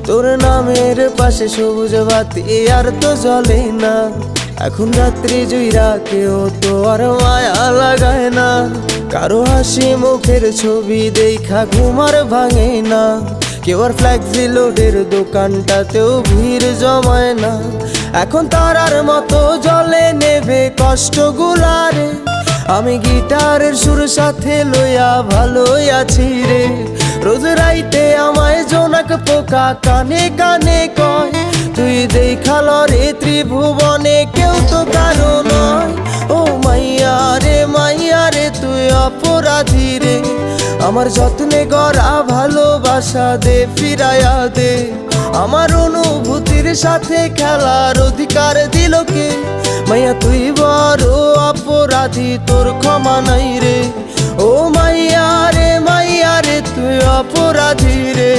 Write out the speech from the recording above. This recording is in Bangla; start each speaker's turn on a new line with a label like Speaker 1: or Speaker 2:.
Speaker 1: তোর নামের পাশে সবুজ বাতি আর তো জ্বলে না। এখন রাত্রি জুইরা কেউ তো আর মায়া লাগায় না। কারো হাসি মুখের ছবি দেখা ঘুমার ভাঙে না। কেউ আর ফ্ল্যাক্সি লোডের দোকানটাতেও ভিড় জমায় না। এখন তারার মতো জলে নেবে কষ্টগুলারে। আমি গিটারের সুর সাথে লইয়া ভালোই আছি রে। রোজ রাইতে আমায় জোনাক পোকা কানে কানে কয়, তুই দেখাল রে ত্রিভুবনে কেউ তো কারো নয়। ও মাইয়া রে তুই অপরাধী রে। আমার যত্নে গড়া ভালোবাসা দে ফিরাইয়া দে। আমার অনুভূতির সাথে খেলার অধিকার দিল কে? মাইয়া তুই বড় অপরাধী, তোর ক্ষমা নাই রে। ও মাইয়া রে তুই অপরাধী রে।